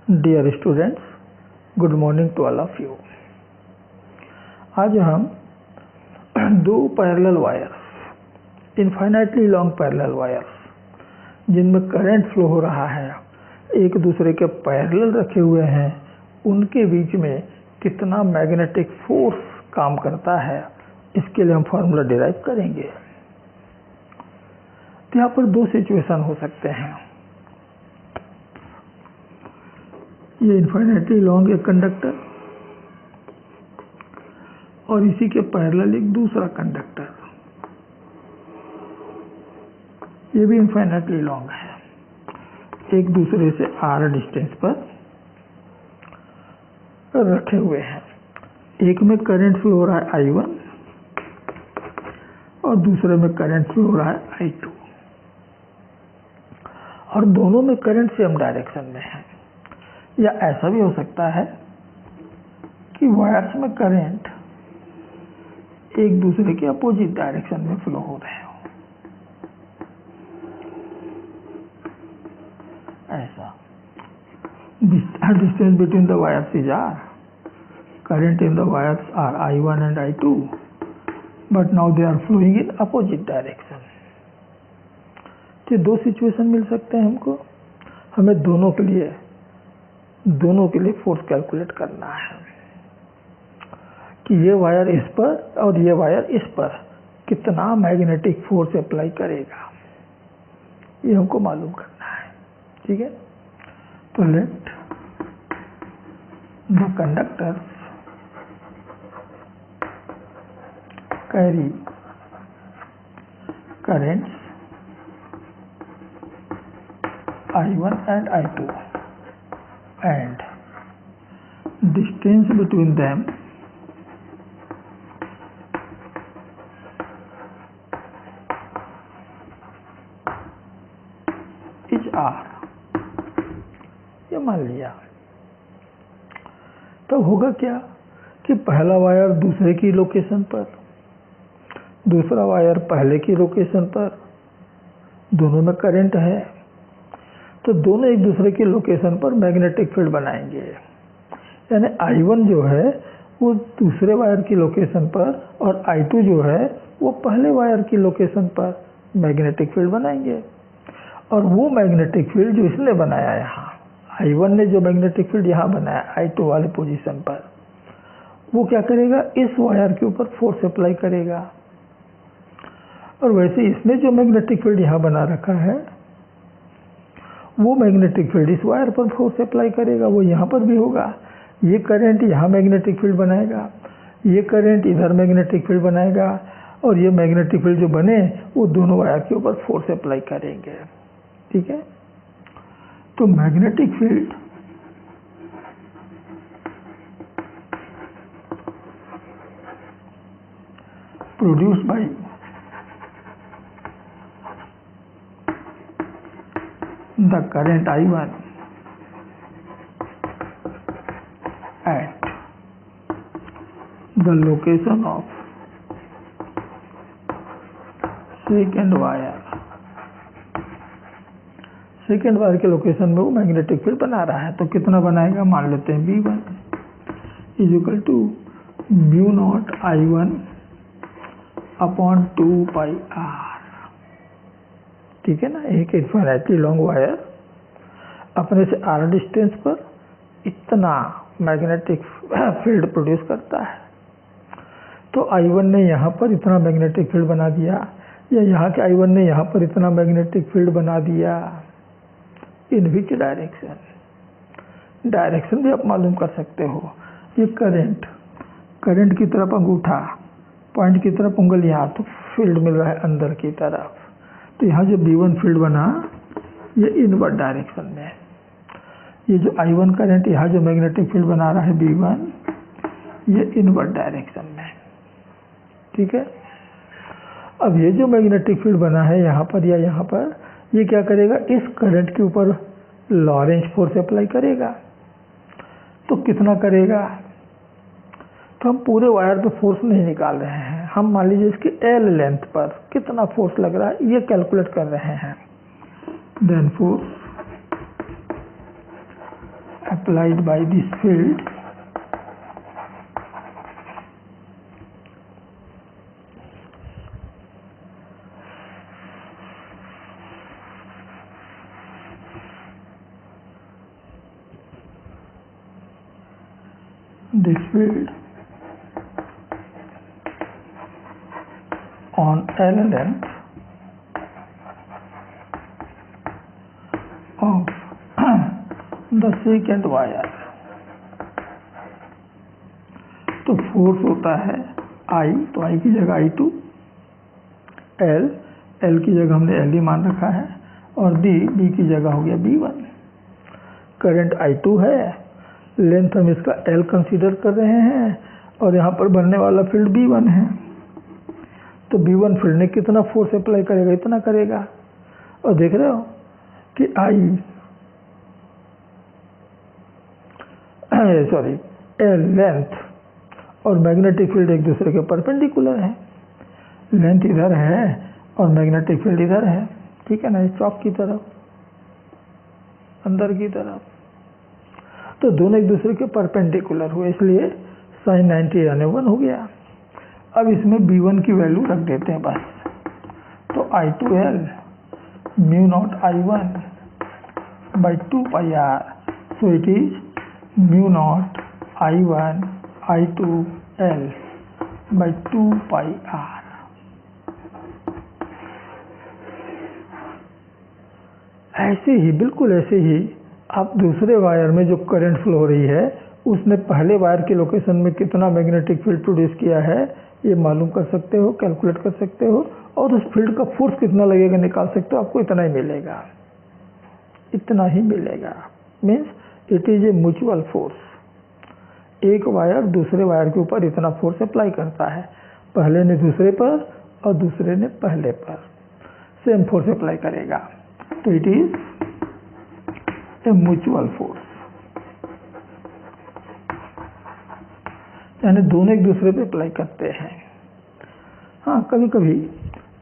Dear students, good morning to all of you. आज हम दो parallel wires, infinitely long parallel wires जिनमें current flow हो रहा है, एक दूसरे के पैरेलल रखे हुए हैं, उनके बीच में कितना मैग्नेटिक फोर्स काम करता है, इसके लिए हम फार्मूला डिराइव करेंगे। तो यहाँ पर दो सिचुएशन हो सकते हैं। ये इनफाइनाइटली लॉन्ग एक कंडक्टर और इसी के पैरेलल एक दूसरा कंडक्टर, ये भी इनफाइनाइटली लॉन्ग है, एक दूसरे से r डिस्टेंस पर रखे हुए हैं। एक में करंट फ्लो हो रहा है I1 और दूसरे में करंट फ्लो हो रहा है I2 और दोनों में करंट सेम डायरेक्शन में है। या ऐसा भी हो सकता है कि वायर्स में करंट एक दूसरे के अपोजिट डायरेक्शन में फ्लो हो रहे हो, ऐसा। Distance between the wires is r, current in the wires are I1 and I2, but now they are flowing in opposite direction। तो दो सिचुएशन मिल सकते हैं हमको। हमें दोनों के लिए फोर्स कैलकुलेट करना है कि ये वायर इस पर और ये वायर इस पर कितना मैग्नेटिक फोर्स अप्लाई करेगा, ये हमको मालूम करना है। ठीक है, तो let the conductors carry currents I1 and I2 and distance between them is r। ये मान लिया। तब होगा क्या कि पहला वायर दूसरे की लोकेशन पर, दूसरा वायर पहले की लोकेशन पर, दोनों में करंट है, तो दोनों एक दूसरे की लोकेशन पर मैग्नेटिक फील्ड बनाएंगे। यानी I1 जो है वो दूसरे वायर की लोकेशन पर और I2 जो है वो पहले वायर की लोकेशन पर मैग्नेटिक फील्ड बनाएंगे। और वो मैग्नेटिक फील्ड जो इसने बनाया, यहाँ I1 ने जो मैग्नेटिक फील्ड यहाँ बनाया I2 वाले पोजीशन पर, वो क्या करेगा, इस वायर के ऊपर फोर्स अप्लाई करेगा। और वैसे इसने जो मैग्नेटिक फील्ड यहाँ बना रखा है, वो मैग्नेटिक फील्ड इस वायर पर फोर्स अप्लाई करेगा, वो यहाँ पर भी होगा। ये करंट यहाँ मैग्नेटिक फील्ड बनाएगा, ये करंट इधर मैग्नेटिक फील्ड बनाएगा, और ये मैग्नेटिक फील्ड जो बने वो दोनों वायर के ऊपर फोर्स अप्लाई करेंगे। ठीक है, तो magnetic field produced by the current I1 at the location of second wire के लोकेशन में वो मैग्नेटिक फील्ड बना रहा है। तो कितना बनाएगा, मान लेते हैं V1 is equal to mu not I1 upon 2πr। ठीक है ना, एक इनफाइनाइटली लॉन्ग वायर अपने से r डिस्टेंस पर इतना मैग्नेटिक फील्ड प्रोड्यूस करता है। तो I1 ने यहाँ पर इतना मैग्नेटिक फील्ड बना दिया, या यहाँ के I1 ने यहाँ पर इतना मैग्नेटिक फील्ड बना दिया। इन विच डायरेक्शन भी आप मालूम कर सकते हो। ये करंट की तरफ अंगूठा, पॉइंट की तरफ उंगलियाँ, तो फील्ड मिल रहा है अंदर की तरफ। तो यहाँ जो B1 फील्ड बना, ये इनवर्ड डायरेक्शन में है। ये जो I1 करंट यहाँ जो मैग्नेटिक फील्ड बना रहा है B1, ये इनवर्ड डायरेक्शन में है। ठीक है, अब ये जो मैग्नेटिक फील्ड बना है यहाँ पर या यहाँ पर, ये क्या करेगा, इस करंट के ऊपर लॉरेंज फोर्स अप्लाई करेगा। तो कितना करेगा, तो हम पूरे वायर पे फोर्स नहीं निकाल रहे हैं, हम मान लीजिए इसकी L लेंथ पर कितना फोर्स लग रहा है ये कैलकुलेट कर रहे हैं। Then force applied by this field on L length of the secant wire। तो फोर्स होता है I, तो I की जगह I2, L की जगह हमने L ही मान रखा है, और B की जगह हो गया B1। करंट I2 है, लेंथ हम इसका L कंसीडर कर रहे हैं, और यहाँ पर बनने वाला फील्ड B1 है। तो B1 फील्ड ने कितना फोर्स अप्लाई करेगा, इतना करेगा। और देख रहे हो कि L लेंथ और मैग्नेटिक फील्ड एक दूसरे के परपेंडिकुलर है। लेंथ इधर है और मैग्नेटिक फील्ड इधर है, ठीक है ना, इस चौक की तरफ, अंदर की तरफ। तो दोनों एक दूसरे के परपेंडिकुलर हुए, इसलिए sin 90 यानी 1 हो गया। अब इसमें B1 की वैल्यू रख देते हैं बस। तो I2L mu not I1 by 2 pi r, so it is mu not I1 I2L by 2 pi r। ऐसे ही, बिल्कुल ऐसे ही आप दूसरे वायर में जो करंट फ्लो हो रही है, उसने पहले वायर के लोकेशन में कितना मैग्नेटिक फील्ड प्रोड्यूस किया है ये मालूम कर सकते हो, कैलकुलेट कर सकते हो, और उस फील्ड का फोर्स कितना लगेगा निकाल सकते हो। आपको इतना ही मिलेगा, इतना ही मिलेगा। Means it is a mutual force. एक वायर दूसरे वायर के ऊपर इतना फोर्स अप्लाई करता है, पहले ने दूसरे पर और दूसरे ने पहले पर सेम फोर्स अप्लाई करेगा। तो it is a mutual force, यानी दोनों एक दूसरे पे अप्लाई करते हैं। हाँ, कभी कभी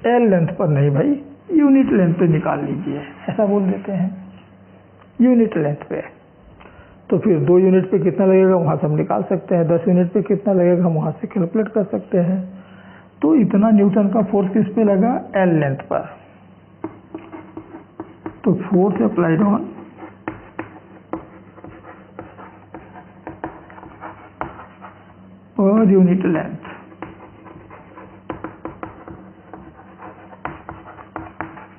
L लेंथ पर नहीं भाई, यूनिट लेंथ पे निकाल लीजिए, ऐसा बोल देते हैं, यूनिट लेंथ पे। तो फिर 2 यूनिट पे कितना लगेगा वहाँ से हम निकाल सकते हैं, 10 यूनिट पे कितना लगेगा हम वहाँ से कैलकुलेट कर सकते हैं। तो इतना न्यूटन का फोर्स किस पे लगा, L लेंथ पर। तो force applied on per unit length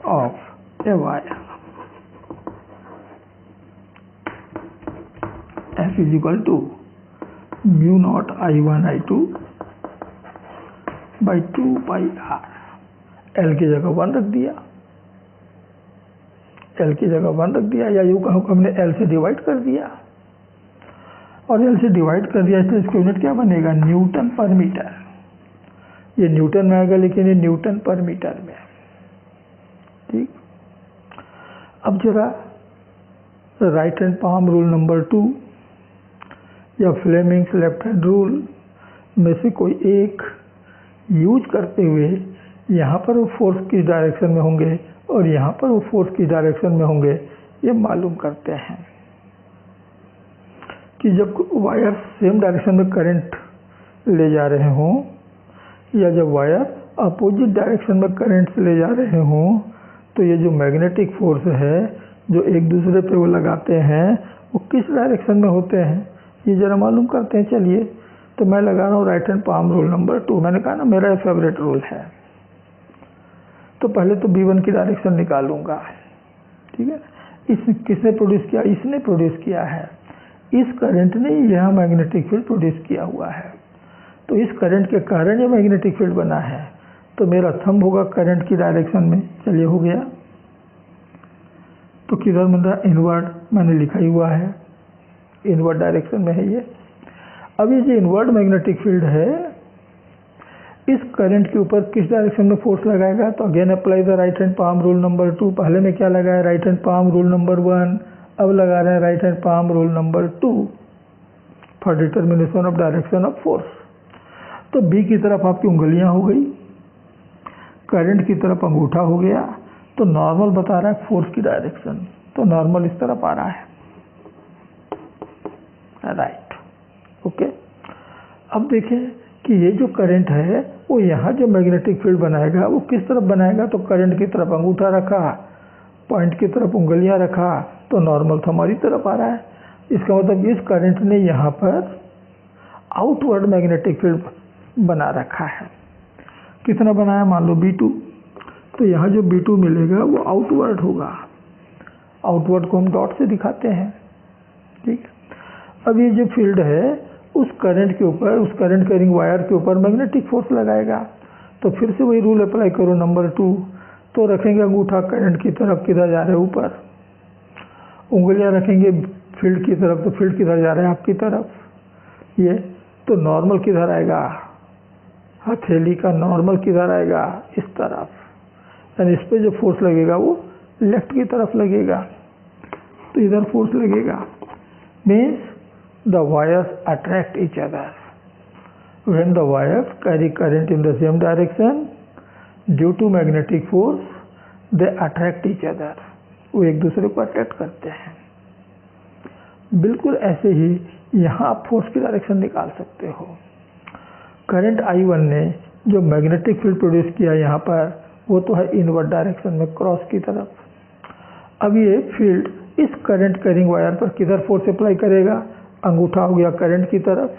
of a wire F is equal to mu not I1 I2 by 2 pi r। L की जगह 1 रख दिया, L की जगह 1 रख दिया, या यूँ कहूँ हमने L से डिवाइड कर दिया, और L से डिवाइड कर दिया, इसलिए इसका यूनिट क्या बनेगा, न्यूटन पर मीटर। ये न्यूटन में आएगा, लेकिन ये न्यूटन पर मीटर में, ठीक। अब जरा right hand palm rule number 2 या फ्लेमिंग्स लेफ्ट हैंड रूल में से कोई एक यूज करते हुए यहाँ पर वो फोर्स किस डायरेक्शन में होंगे और यहाँ पर वो फोर्स किस डायरेक्शन में होंगे ये मालूम करते हैं। कि जब वायर सेम डायरेक्शन में करंट ले जा रहे हों, या जब वायर अपोजिट डायरेक्शन में करंट ले जा रहे हों, तो ये जो मैग्नेटिक फोर्स है जो एक दूसरे पे वो लगाते हैं, वो किस डायरेक्शन में होते हैं ये ज़रा मालूम करते हैं। चलिए, तो मैं लगा रहा हूँ right hand palm rule number 2। मैंने कहा ना मेरा फेवरेट रूल है। तो पहले तो B1 की डायरेक्शन निकालूंगा, ठीक है। इस किसने प्रोड्यूस किया, इसने प्रोड्यूस किया है, इस करंट ने यह मैग्नेटिक फील्ड प्रोड्यूस किया हुआ है। तो इस करंट के कारण ये मैग्नेटिक फील्ड बना है। तो मेरा थंब होगा करंट की डायरेक्शन में। चलिए, हो गया। तो किधर मतलब इनवर्ड मैंने लिखा ही हुआ है, इनवर्ड डायरेक्शन में है ये। अब ये जो इनवर्ड मैग्नेटिक फील्ड है, इस करंट के ऊपर किस डायरेक्शन में फोर्स लगाएगा। तो again apply the right hand palm rule number 2। पहले में क्या लगाया, right hand palm rule number 1। अब लगा रहे हैं right hand palm rule number 2 for determination of direction of force. तो B की तरफ आपकी उंगलियां हो गई, करंट की तरफ अंगूठा हो गया। तो नॉर्मल बता रहा है फोर्स की डायरेक्शन, तो नॉर्मल इस तरफ आ रहा है। राइट। ओके, अब देखें कि ये जो करंट है वो यहाँ जो मैग्नेटिक फील्ड बनाएगा वो किस तरफ बनाएगा, तो करंट की तरफ अंगूठा रखा, पॉइंट की तरफ उंगलियां रखा, तो नॉर्मल तो हमारी तरफ आ रहा है। इसका मतलब इस करंट ने यहाँ पर आउटवर्ड मैग्नेटिक फील्ड बना रखा है। कितना बनाया, मान लो B2, तो यहाँ जो B2 मिलेगा वो आउटवर्ड होगा। आउटवर्ड को हम डॉट से दिखाते हैं। ठीक, अब ये जो फील्ड है उस करंट के ऊपर, उस करंट कैरिंग वायर के ऊपर मैग्नेटिक फोर्स लगाएगा। तो फिर से वही रूल अप्लाई करो, नंबर 2, तो रखेंगे अंगूठा करंट की तरफ, किधर जा रहे हैं, ऊपर। उंगलियां रखेंगे फील्ड की तरफ, तो फील्ड किधर जा रहे हैं, आपकी तरफ। ये तो नॉर्मल किधर आएगा, हथेली का नॉर्मल किधर आएगा, इस तरफ। यानी इस पे जो फोर्स लगेगा वो लेफ्ट की तरफ लगेगा, तो इधर फोर्स लगेगा। Means the wires attract each other. When the wires carry current in the same direction, due to magnetic force, they attract each other. वो एक दूसरे को अट्रैक्ट करते हैं। बिल्कुल ऐसे ही यहाँ आप फोर्स की डायरेक्शन निकाल सकते हो। करंट I1 ने जो मैग्नेटिक फील्ड प्रोड्यूस किया यहाँ पर, वो तो है इनवर्ड डायरेक्शन में, क्रॉस की तरफ। अब ये फील्ड इस करंट कैरिंग वायर पर किधर फोर्स अप्लाई करेगा, अंगूठा हो गया करंट की तरफ,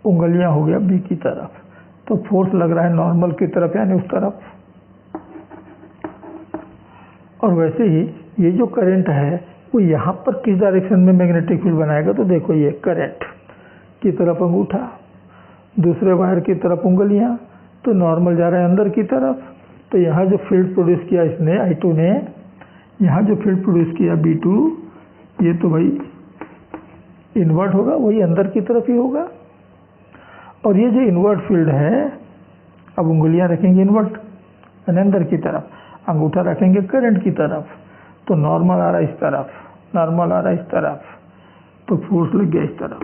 उंगलियां हो गया B की तरफ, तो फोर्स लग रहा है नॉर्मल की तरफ, यानी उस तरफ। और वैसे ही ये जो करंट है वो यहाँ पर किस डायरेक्शन में मैग्नेटिक फील्ड बनाएगा, तो देखो ये करंट की तरफ अंगूठा, दूसरे वायर की तरफ उंगलियां, तो नॉर्मल जा रहा है अंदर की तरफ। तो यहाँ जो फील्ड प्रोड्यूस किया इसने, I2 ने, यहाँ जो फील्ड प्रोड्यूस किया B2, ये तो भाई इनवर्ट होगा, वही अंदर की तरफ ही होगा। और ये जो इनवर्ट फील्ड है, अब उंगलियां रखेंगे इनवर्ट यानी अंदर की तरफ, अंगूठा रखेंगे करंट की तरफ, तो नॉर्मल आ रहा है इस तरफ, नॉर्मल आ रहा है इस तरफ, तो फोर्स लग गया इस तरफ।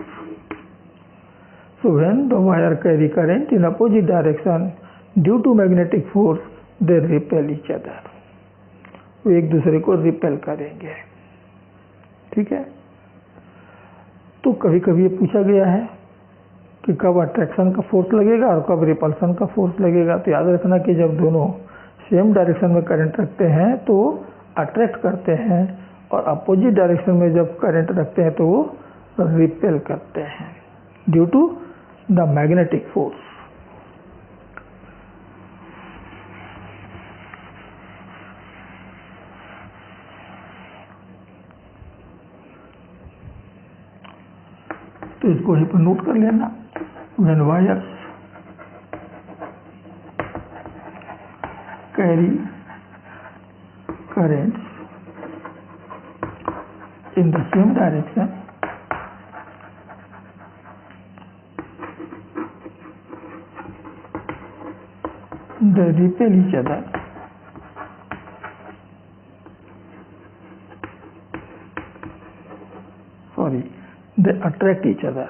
So when the wire carry current in opposite direction due to magnetic force, they repel each other. वो एक दूसरे को रिपेल करेंगे। ठीक है, तो कभी कभी ये पूछा गया है कि कब अट्रैक्शन का फोर्स लगेगा और कब रिपल्सन का फोर्स लगेगा। तो याद रखना कि जब दोनों सेम डायरेक्शन में करंट रखते हैं तो अट्रैक्ट करते हैं, और अपोजिट डायरेक्शन में जब करंट रखते हैं तो वो रिपेल करते हैं due to the magnetic force. तो इसको यहीं पर नोट कर लेना। When wires carry currents in the same direction, they repel each other. Sorry, they attract each other.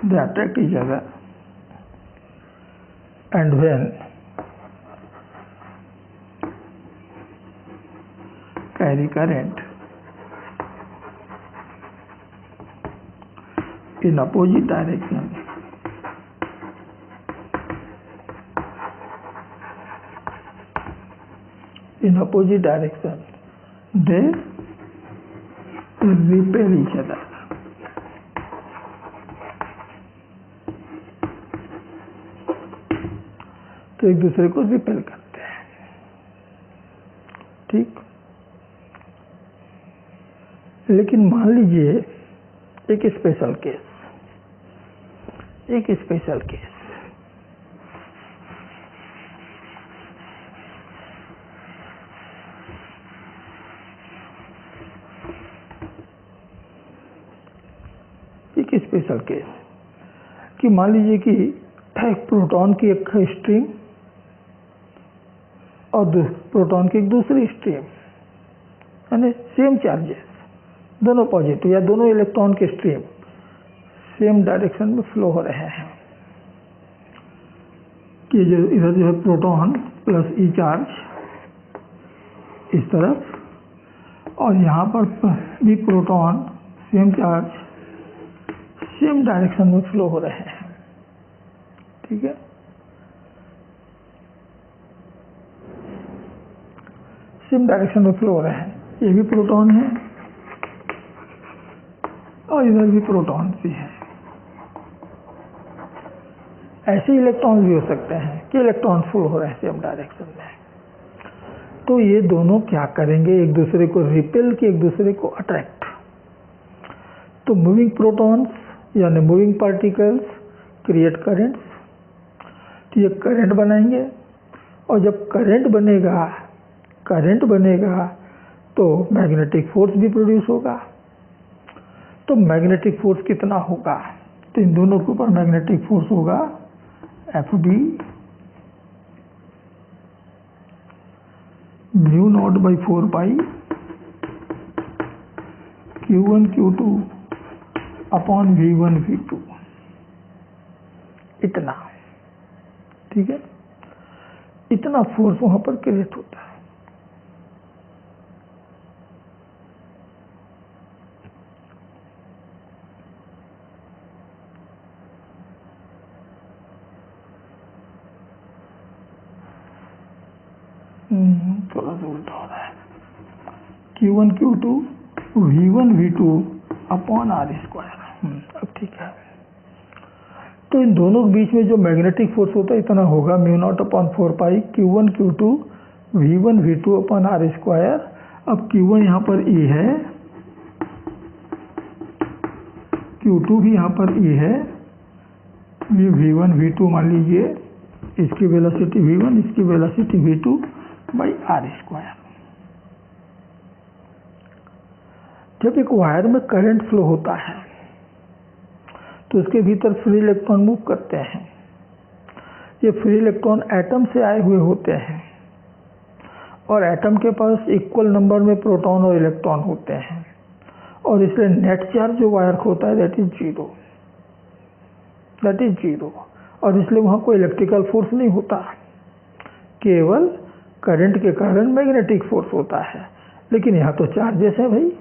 They attract each other, and when carry current in opposite direction, they repel each other. तो एक दूसरे को repel करते हैं। ठीक, लेकिन मान लीजिए एक स्पेशल केस, एक स्पेशल केस, एक स्पेशल केस कि मान लीजिए कि एक प्रोटॉन की एक स्ट्रीम और प्रोटॉन की एक दूसरी स्ट्रीम, यानी सेम चार्जेस, दोनों पॉजिटिव या दोनों इलेक्ट्रॉन के स्ट्रीम सेम डायरेक्शन में फ्लो हो रहे हैं। कि जो इधर जो है प्रोटॉन प्लस ई चार्ज इस तरफ, और यहाँ पर भी proton same charge same direction में फ्लो हो रहे हैं। ठीक है, सेम डायरेक्शन में फ्लो हो रहे हैं। ये भी प्रोटॉन है और इधर भी प्रोटॉन भी है। ऐसे इलेक्ट्रॉन भी हो सकते हैं कि इलेक्ट्रॉन फ्लो हो रहे हैं सेम डायरेक्शन में। तो ये दोनों क्या करेंगे, एक दूसरे को रिपेल कि एक दूसरे को अट्रैक्ट। तो मूविंग प्रोटॉन्स यानी मूविंग पार्टिकल्स क्रिएट करंट्स, तो ये करंट बनाएंगे, और जब करंट बनेगा तो मैग्नेटिक फोर्स भी प्रोड्यूस होगा। तो मैग्नेटिक फोर्स कितना होगा, तो इन दोनों के ऊपर मैग्नेटिक फोर्स होगा Fb mu naught by 4 pi Q1 Q2 upon V1 V2, इतना। ठीक है, इतना फोर्स वहां पर क्रिएट होता है। थोड़ा सा उल्टा हो रहा है। Q1 Q2 V1 V2 upon R square. अब ठीक है, तो इन दोनों के बीच में जो मैग्नेटिक फोर्स होता है इतना होगा म्यू नॉट अपॉन 4 पाई Q1 Q2 V1 V2 upon R square. अब Q1 यहाँ पर E है, Q2 भी यहाँ पर E है, ये V1 V2 मान लीजिए, इसकी वेलोसिटी V1, इसकी velocity V2 by R square. जब एक वायर में करंट फ्लो होता है तो उसके भीतर फ्री इलेक्ट्रॉन मूव करते हैं। ये फ्री इलेक्ट्रॉन एटम से आए हुए होते हैं, और एटम के पास इक्वल नंबर में प्रोटॉन और इलेक्ट्रॉन होते हैं, और इसलिए नेट चार्ज जो वायर का होता है दैट इज जीरो, और इसलिए वहाँ कोई इलेक्ट्रिकल फोर्स नहीं होता, केवल करंट के कारण मैग्नेटिक फोर्स होता है। लेकिन यहाँ तो चार्जेस हैं भाई,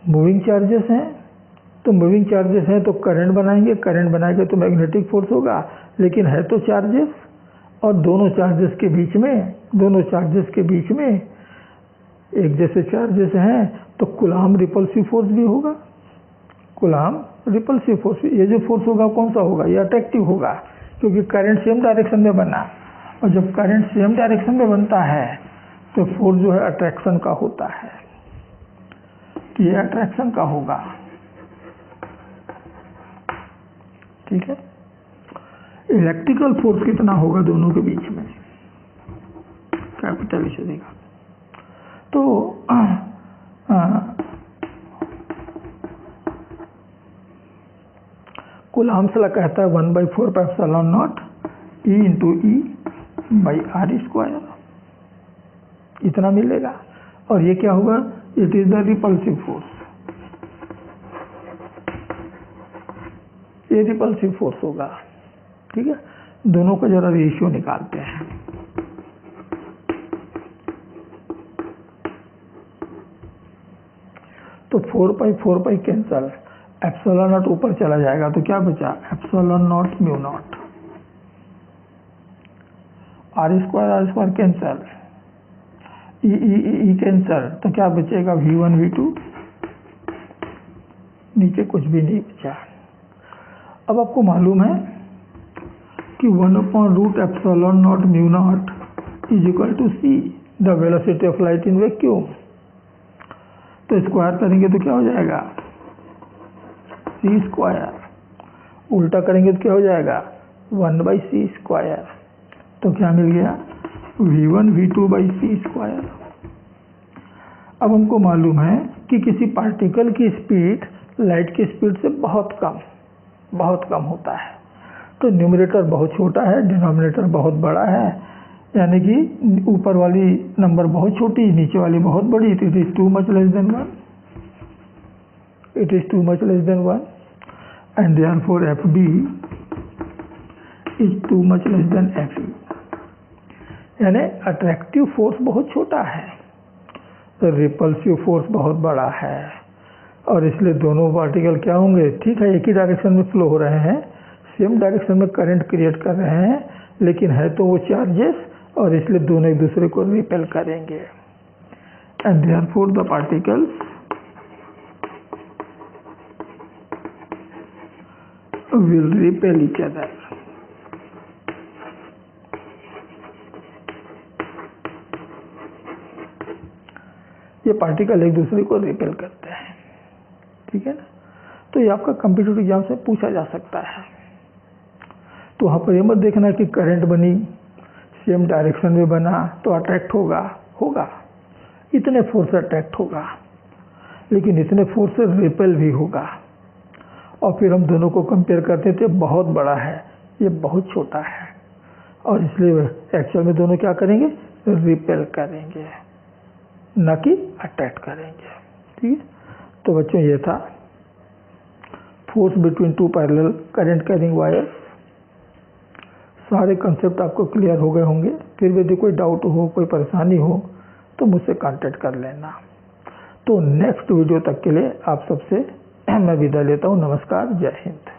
मूविंग चार्जेस हैं, तो मूविंग चार्जेस हैं तो करंट बनाएंगे तो मैग्नेटिक फोर्स होगा, लेकिन है तो चार्जेस, और दोनों चार्जेस के बीच में एक जैसे चार्जेस हैं तो कूलॉम रिपल्सिव फोर्स भी होगा। कूलॉम रिपल्सिव फोर्स, ये जो फोर्स होगा कौन सा होगा, ये अट्रैक्टिव होगा, क्योंकि करंट सेम डायरेक्शन में बना, और जब करंट सेम डायरेक्शन में बनता है तो फोर्स जो है अट्रैक्शन का होता है, तो ये अट्रैक्शन का होगा। ठीक है, इलेक्ट्रिकल फोर्स कितना होगा दोनों के बीच में, कैपिटल इसे देगा। तो कूलॉम्स लॉ कहता है 1/4 pi epsilon not E into E by R square, इतना मिलेगा। और ये क्या होगा, it is the repulsive force, ये रिपल्सिव फोर्स होगा। ठीक है, दोनों का जरा रेशियो निकालते हैं। तो 4 पाई कैंसल, एप्सिलॉन नॉट ऊपर चला जाएगा तो क्या बचा, epsilon naught mu naught, R square cancel, E cancel, तो क्या बचेगा V1 V2, नीचे कुछ भी नहीं बचा। अब आपको मालूम है कि 1/रूट epsilon naught mu naught is equal to C, the velocity of light in vacuum. तो स्क्वायर करेंगे तो क्या हो जाएगा, C स्क्वायर, उल्टा करेंगे तो क्या हो जाएगा 1/C स्क्वायर। तो क्या मिल गया, V1 V2 by C square. अब हमको मालूम है कि किसी पार्टिकल की स्पीड लाइट की स्पीड से बहुत कम होता है, तो न्यूमरेटर बहुत छोटा है, डिनोमिनेटर बहुत बड़ा है, यानी कि ऊपर वाली नंबर बहुत छोटी, नीचे वाली बहुत बड़ी, तो it is too much less than 1, and therefore FB is too much less than FE। यानी अट्रैक्टिव फोर्स बहुत छोटा है, तो रिपल्सिव फोर्स बहुत बड़ा है, और इसलिए दोनों पार्टिकल क्या होंगे, ठीक है एक ही डायरेक्शन में फ्लो हो रहे हैं, सेम डायरेक्शन में करंट क्रिएट कर रहे हैं, लेकिन है तो वो चार्जेस, और इसलिए दोनों एक दूसरे को रिपेल करेंगे। And therefore the particles will repel each other. ये पार्टिकल एक दूसरे को रिपेल करते हैं, ठीक है ना। तो ये आपका कॉम्पिटिटिव एग्जाम से पूछा जा सकता है। तो वहाँ पर ये मत देखना कि करंट बनी सेम डायरेक्शन में बना तो अट्रैक्ट होगा इतने फोर्स से अट्रैक्ट होगा, लेकिन इतने फोर्स से रिपेल भी होगा। और फिर हम दोनों को कंपेयर करते थे, बहुत बड़ा है ये बहुत छोटा है, और इसलिए एक्चुअल में दोनों क्या करेंगे, रिपेल करेंगे, न कि अट्रैक्ट करेंगे, ठीक है। तो बच्चों ये था force between two parallel current carrying wires. सारे कंसेप्ट आपको क्लियर हो गए होंगे। फिर भी यदि कोई डाउट हो, कोई परेशानी हो तो मुझसे कांटेक्ट कर लेना। तो नेक्स्ट वीडियो तक के लिए आप सबसे मैं विदा लेता हूँ। नमस्कार, जय हिंद।